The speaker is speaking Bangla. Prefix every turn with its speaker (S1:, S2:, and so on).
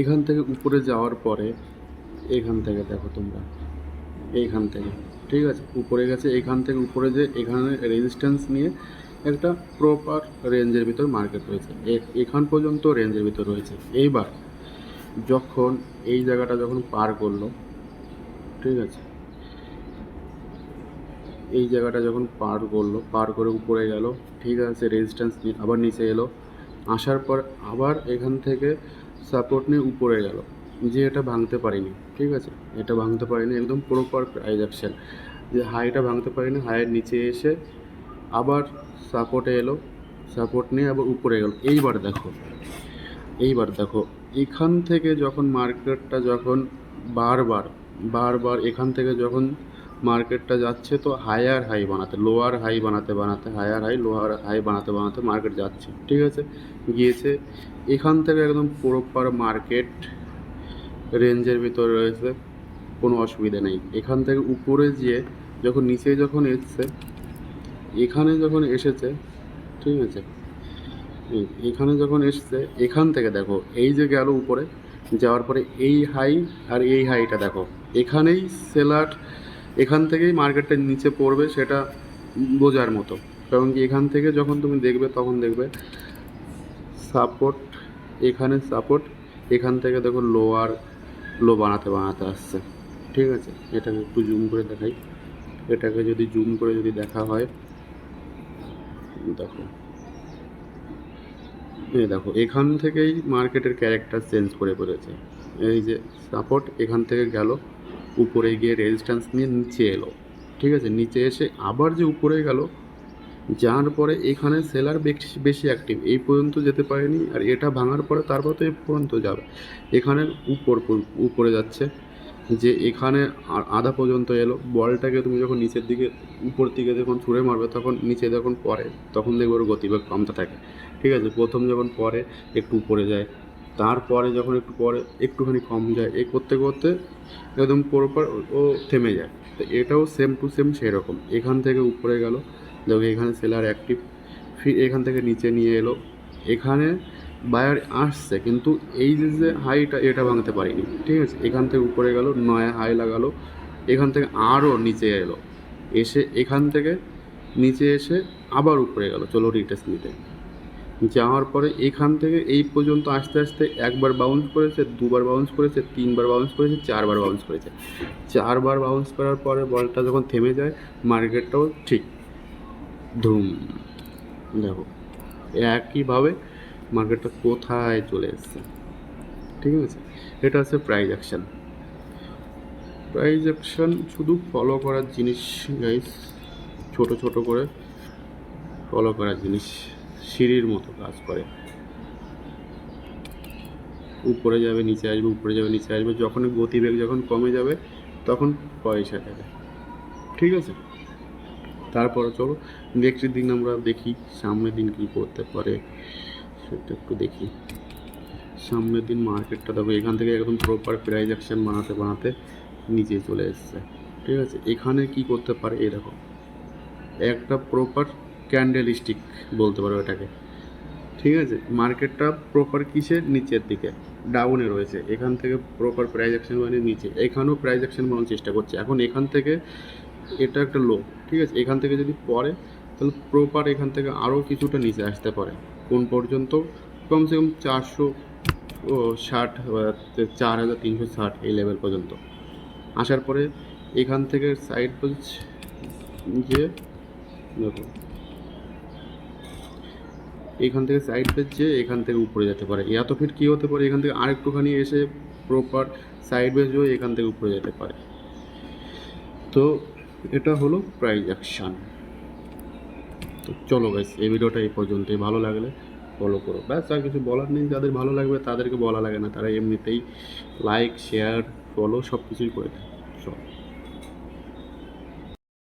S1: এখান থেকে উপরে যাওয়ার পরে এখান থেকে দেখো তোমরা, এইখান থেকে, ঠিক আছে, উপরে গেছে, এখান থেকে উপরে যে এখানে রেজিস্ট্যান্স নিয়ে একটা প্রপার রেঞ্জের ভিতর মার্কেট রয়েছে, এখান পর্যন্ত রেঞ্জের ভিতর রয়েছে। এইবার যখন এই জায়গাটা যখন পার করলো, ঠিক আছে, এই জায়গাটা যখন পার করলো, পার করে উপরে গেল, ঠিক আছে, রেজিস্ট্যান্স নিয়ে আবার নিচে এলো, আসার পর আবার এখান থেকে সাপোর্ট নিয়ে উপরে গেল, যে এটা ভাঙতে পারিনি, ঠিক আছে, এটা ভাঙতে পারিনি, একদম প্রপার প্রাইস অ্যাকশন, যে হাইটা ভাঙতে পারিনি, হাইয়ের নিচে এসে আবার সাপোর্টে এলো, সাপোর্ট নিয়ে আবার উপরে গেল। এইবার দেখো এখান থেকে যখন মার্কেটটা যখন বারবার বারবার এখান থেকে যখন মার্কেটটা যাচ্ছে, তো হায়ার হাই বানাতে, লোয়ার হাই বানাতে বানাতে, হায়ার হাই লোয়ার হাই বানাতে বানাতে মার্কেট যাচ্ছে, ঠিক আছে, গিয়েছে এখান থেকে একদম প্রপার মার্কেট রেঞ্জের ভিতরে রয়েছে, কোনো অসুবিধা নেই। এখান থেকে উপরে গিয়ে যখন নিচে যখন এসছে, এখানে যখন এসেছে, ঠিক আছে, এখানে যখন এসছে, এখান থেকে দেখো এই যে গেল উপরে, যাওয়ার পরে এই হাই আর এই হাইটা দেখো, এখানেই সেলার, এখান থেকেই মার্কেটটা নিচে পড়বে, সেটা বোঝার মতো। কারণ কি এখান থেকে যখন তুমি দেখবে তখন দেখবে সাপোর্ট, এখানে সাপোর্ট, এখান থেকে দেখো লোয়ার লো বানাতে বানাতে আসছে, ঠিক আছে। এটাকে একটু জুম করে দেখাই, এটাকে যদি জুম করে যদি দেখা হয়, দেখো এই দেখো এখান থেকেই মার্কেটের ক্যারেক্টার চেঞ্জ করে ফেলেছে। এই যে সাপোর্ট, এখান থেকে গেল উপরে গিয়ে রেজিস্ট্যান্স নিয়ে নিচে এলো, ঠিক আছে, নিচে এসে আবার যে উপরে গেল, যাওয়ার পরে এখানে সেলার বেশি বেশি অ্যাক্টিভ, এই পর্যন্ত যেতে পারেনি, আর এটা ভাঙার পরে তারপর তো এই পর্যন্ত যাবে, এখানে উপরে যাচ্ছে, যে এখানে আধা পর্যন্ত এলো, বলটাকে তুমি যখন নিচের দিকে উপর দিকে যখন ছুঁড়ে মারবে, তখন নিচে যখন পড়ে তখন দেখবে ওর গতিবেগ কমতে থাকে, ঠিক আছে। প্রথম যখন পরে একটু উপরে যায়, তারপরে যখন একটু পরে একটুখানি কম যায়, এই করতে করতে একদম প্রপার ও থেমে যায়। তো এটাও সেম টু সেম সেই রকম, এখান থেকে উপরে গেল, দেখো এখানে সেলার অ্যাক্টিভ, ফির এখান থেকে নিচে নিয়ে এলো, এখানে বায়ার আসছে, কিন্তু এই যে হাইটা এটা ভাঙতে পারিনি, ঠিক আছে। এখান থেকে উপরে গেল, নয়া হাই লাগালো, এখান থেকে আরও নিচে এলো, এসে এখান থেকে নিচে এসে আবার উপরে গেল, চলো রিটেস্ট নিতে, যাওয়ার পরে এখান থেকে এই পর্যন্ত আস্তে আস্তে একবার বাউন্স করেছে, দুবার বাউন্স করেছে, তিনবার বাউন্স করেছে, চারবার বাউন্স করেছে, চারবার বাউন্স করার পরে বলটা যখন থেমে যায়, মার্কেটটাও ঠিক ধুম, দেখো একইভাবে মার্কেটটা কোথায় চলে এসছে, ঠিক আছে। এটা হচ্ছে প্রাইস অ্যাকশন। প্রাইস অ্যাকশন শুধু ফলো করার জিনিস গাইস, ছোট ছোট করে ফলো করার জিনিস, সিঁড়ির মতো কাজ করে, উপরে যাবে নিচে আসবে, উপরে যাবে নিচে আসবে, যখন গতিবেগ যখন কমে যাবে তখন পয়সা দেবে, ঠিক আছে। তারপরে চলো নেক্সট দিন আমরা দেখি সামনের দিন কী করতে পারে, সেটা একটু দেখি। সামনের দিন মার্কেটটা দেখো এখান থেকে একদম প্রপার প্রাইস অ্যাকশন বানাতে বানাতে নিচে চলে এসছে, ঠিক আছে। এখানে কি করতে পারে, এই দেখো একটা প্রপার ক্যান্ডেল স্টিক বলতে পারো এটাকে, ঠিক আছে। মার্কেটটা প্রপার কিসের নিচের দিকে ডাউনে রয়েছে, এখান থেকে প্রপার প্রাইস অ্যাকশন বানিয়ে নিচে, এখানেও প্রাইস অ্যাকশন বানানোর চেষ্টা করছে। এখন এখান থেকে এটা একটা লো, ঠিক আছে, এখান থেকে যদি পড়ে তাহলে প্রপার এখান থেকে আরও কিছুটা নিচে আসতে পারে, কোন পর্যন্ত, কমসে কম 460 বা 4360 এই লেভেল পর্যন্ত আসার পরে এখান থেকে সাইড পেজ যে দেখো এখান থেকে সাইড পেজ যে এখান থেকে উপরে যেতে পারে, এত ফিট কী হতে পারে, এখান থেকে আরেকটুখানি এসে প্রপার সাইড বেজ হয়ে এখান থেকে উপরে যেতে পারে। তো এটা হলো প্রাইস অ্যাকশন। তো চলো গাইস, এই ভিডিওটা এই পর্যন্তই, ভালো লাগলে ফলো করো, ব্যাস, আর কিছু বলার নেই। যাদের ভালো লাগবে তাদেরকে বলা লাগে না, তারা এমনিতেই লাইক শেয়ার ফলো সব কিছুই করে দেয়। চলো।